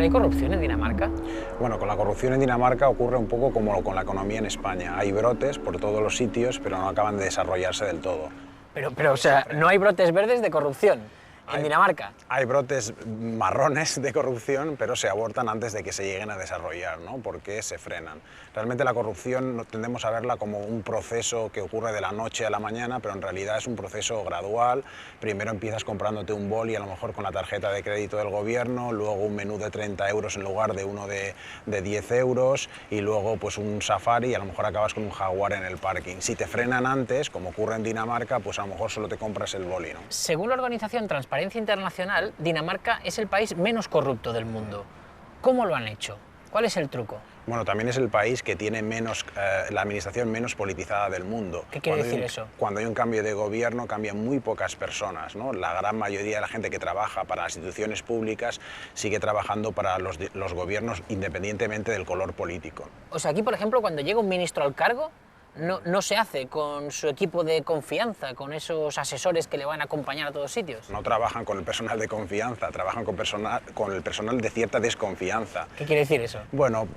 hay corrupción en Dinamarca? Bueno, con la corrupción en Dinamarca ocurre un poco como con la economía en España. Hay brotes por todos los sitios, pero no acaban de desarrollarse del todo. O sea, no hay brotes verdes de corrupción en Hay- Dinamarca. Hay brotes marrones de corrupción, pero se abortan antes de que se lleguen a desarrollar, ¿no? Porque se frenan. Realmente la corrupción tendemos a verla como un proceso que ocurre de la noche a la mañana, pero en realidad es un proceso gradual. Primero empiezas comprándote un boli, a lo mejor con la tarjeta de crédito del gobierno, luego un menú de 30 euros en lugar de uno de 10 euros, y luego pues un safari, y a lo mejor acabas con un jaguar en el parking. Si te frenan antes, como ocurre en Dinamarca, pues a lo mejor solo te compras el boli, ¿no? Según la organización Transparencia Internacional, Dinamarca es el país menos corrupto del mundo. ¿Cómo lo han hecho? ¿Cuál es el truco? Bueno, también es el país que tiene la administración menos politizada del mundo. ¿Qué quiere decir eso? Cuando hay un cambio de gobierno, cambian muy pocas personas, ¿no? La gran mayoría de la gente que trabaja para las instituciones públicas sigue trabajando para los gobiernos independientemente del color político. O sea, aquí, por ejemplo, cuando llega un ministro al cargo, no se hace con su equipo de confianza, con esos asesores que le van a acompañar a todos sitios. No trabajan con el personal de confianza, trabajan con el personal de cierta desconfianza. ¿Qué quiere decir eso? Bueno,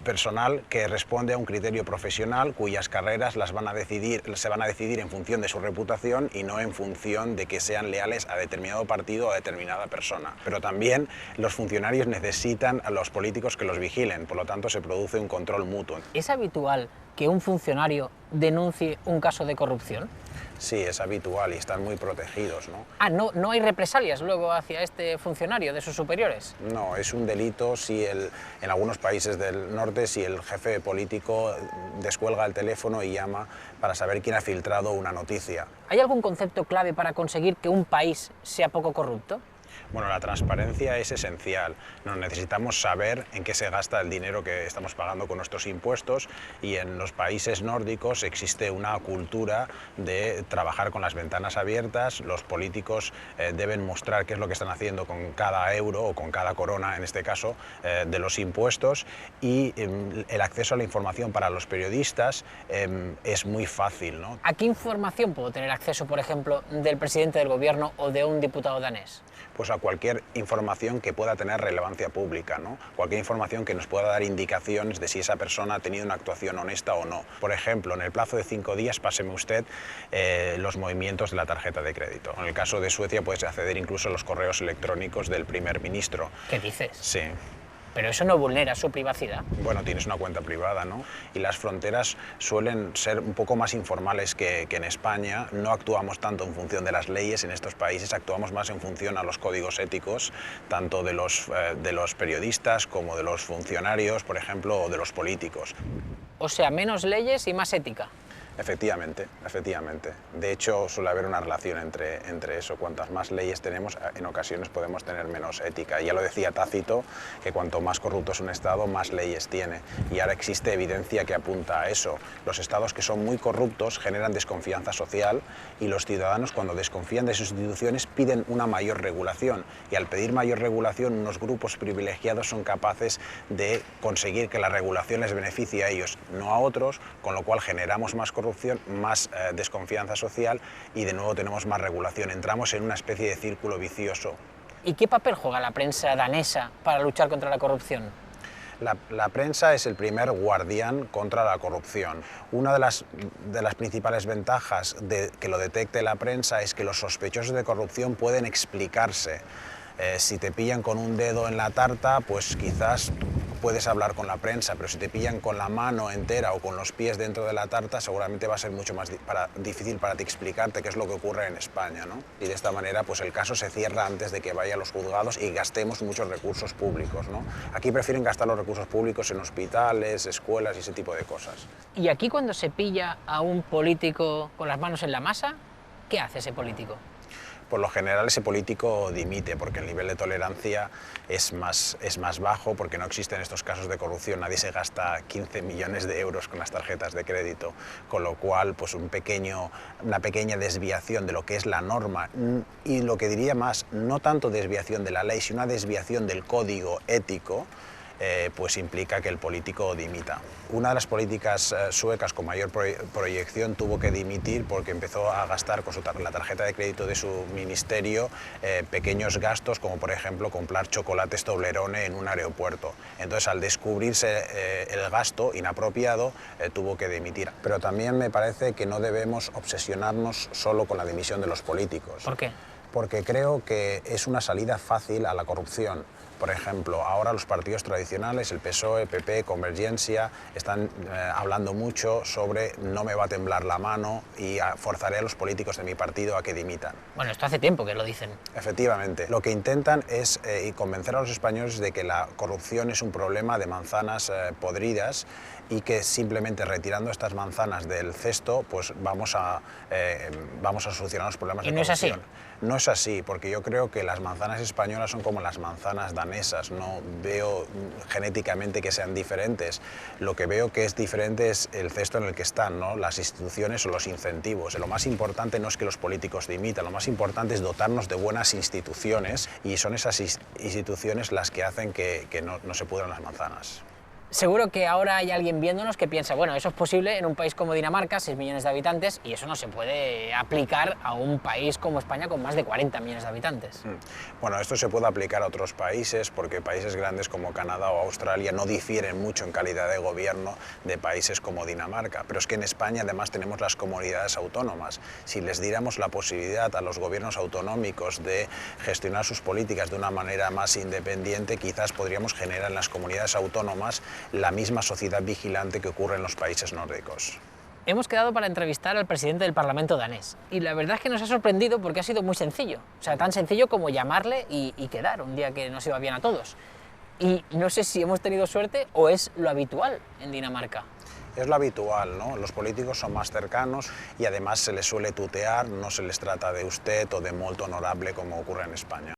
personal que responde a un criterio profesional cuyas carreras se van a decidir en función de su reputación y no en función de que sean leales a determinado partido o a determinada persona. Pero también los funcionarios necesitan a los políticos que los vigilen, por lo tanto se produce un control mutuo. ¿Es habitual que un funcionario denuncie un caso de corrupción? Sí, es habitual y están muy protegidos, ¿no? Ah, no hay represalias luego hacia este funcionario de sus superiores. No, es un delito si en algunos países del norte, si el jefe político descuelga el teléfono y llama para saber quién ha filtrado una noticia. ¿Hay algún concepto clave para conseguir que un país sea poco corrupto? Bueno, la transparencia es esencial. Necesitamos saber en qué se gasta el dinero que estamos pagando con nuestros impuestos, y en los países nórdicos existe una cultura de trabajar con las ventanas abiertas. Los políticos deben mostrar qué es lo que están haciendo con cada euro o con cada corona, en este caso, de los impuestos, y el acceso a la información para los periodistas es muy fácil, ¿no? ¿A qué información puedo tener acceso, por ejemplo, del presidente del gobierno o de un diputado danés? Pues a cualquier información que pueda tener relevancia pública, ¿no? Cualquier información que nos pueda dar indicaciones de si esa persona ha tenido una actuación honesta o no. Por ejemplo, en el plazo de 5 días, páseme usted los movimientos de la tarjeta de crédito. En el caso de Suecia puedes acceder incluso a los correos electrónicos del primer ministro. ¿Qué dices? Sí. Pero eso no vulnera su privacidad. Bueno, tienes una cuenta privada, ¿no? Y las fronteras suelen ser un poco más informales que en España. No actuamos tanto en función de las leyes en estos países, actuamos más en función a los códigos éticos, tanto de los periodistas como de los funcionarios, por ejemplo, o de los políticos. O sea, menos leyes y más ética. Efectivamente, efectivamente. De hecho, suele haber una relación entre eso. Cuantas más leyes tenemos, en ocasiones podemos tener menos ética. Ya lo decía Tácito, que cuanto más corrupto es un Estado, más leyes tiene. Y ahora existe evidencia que apunta a eso. Los Estados que son muy corruptos generan desconfianza social, y los ciudadanos, cuando desconfían de sus instituciones, piden una mayor regulación. Y al pedir mayor regulación, unos grupos privilegiados son capaces de conseguir que la regulación les beneficie a ellos, no a otros, con lo cual generamos más corrupción, más desconfianza social, y de nuevo tenemos más regulación. Entramos en una especie de círculo vicioso. ¿Y qué papel juega la prensa danesa para luchar contra la corrupción? La prensa es el primer guardián contra la corrupción. Una de las principales ventajas de que lo detecte la prensa es que los sospechosos de corrupción pueden explicarse. Si te pillan con un dedo en la tarta, pues quizás puedes hablar con la prensa, pero si te pillan con la mano entera o con los pies dentro de la tarta, seguramente va a ser mucho más difícil para ti explicarte qué es lo que ocurre en España, ¿no? Y de esta manera, pues el caso se cierra antes de que vaya a los juzgados y gastemos muchos recursos públicos, ¿no? Aquí prefieren gastar los recursos públicos en hospitales, escuelas y ese tipo de cosas. ¿Y aquí, cuando se pilla a un político con las manos en la masa, qué hace ese político? Por lo general ese político dimite, porque el nivel de tolerancia es más bajo, porque no existen estos casos de corrupción. Nadie se gasta 15 millones de euros con las tarjetas de crédito, con lo cual pues una pequeña desviación de lo que es la norma, y lo que diría más, no tanto desviación de la ley, sino una desviación del código ético, pues implica que el político dimita. Una de las políticas suecas con mayor proyección tuvo que dimitir porque empezó a gastar con la tarjeta de crédito de su ministerio pequeños gastos, como por ejemplo comprar chocolates Toblerone en un aeropuerto. Entonces, al descubrirse el gasto inapropiado, tuvo que dimitir. Pero también me parece que no debemos obsesionarnos solo con la dimisión de los políticos. ¿Por qué? Porque creo que es una salida fácil a la corrupción. Por ejemplo, ahora los partidos tradicionales, el PSOE, PP, Convergencia, están hablando mucho sobre no me va a temblar la mano y forzaré a los políticos de mi partido a que dimitan. Bueno, esto hace tiempo que lo dicen. Efectivamente. Lo que intentan es convencer a los españoles de que la corrupción es un problema de manzanas podridas y que simplemente retirando estas manzanas del cesto pues vamos a solucionar los problemas de corrupción. ¿Y no es así? No es así, porque yo creo que las manzanas españolas son como las manzanas danesas, no veo genéticamente que sean diferentes. Lo que veo que es diferente es el cesto en el que están, ¿no? Las instituciones o los incentivos. Lo más importante no es que los políticos dimitan, lo más importante es dotarnos de buenas instituciones y son esas instituciones las que hacen que no se pudran las manzanas. Seguro que ahora hay alguien viéndonos que piensa, bueno, eso es posible en un país como Dinamarca, 6 millones de habitantes, y eso no se puede aplicar a un país como España con más de 40 millones de habitantes. Bueno, esto se puede aplicar a otros países porque países grandes como Canadá o Australia no difieren mucho en calidad de gobierno de países como Dinamarca, pero es que en España además tenemos las comunidades autónomas. Si les diéramos la posibilidad a los gobiernos autonómicos de gestionar sus políticas de una manera más independiente, quizás podríamos generar en las comunidades autónomas la misma sociedad vigilante que ocurre en los países nórdicos. Hemos quedado para entrevistar al presidente del Parlamento danés y la verdad es que nos ha sorprendido porque ha sido muy sencillo, o sea, tan sencillo como llamarle y quedar un día que nos iba bien a todos. Y no sé si hemos tenido suerte o es lo habitual en Dinamarca. Es lo habitual, ¿no? Los políticos son más cercanos y además se les suele tutear, no se les trata de usted o de molto honorable como ocurre en España.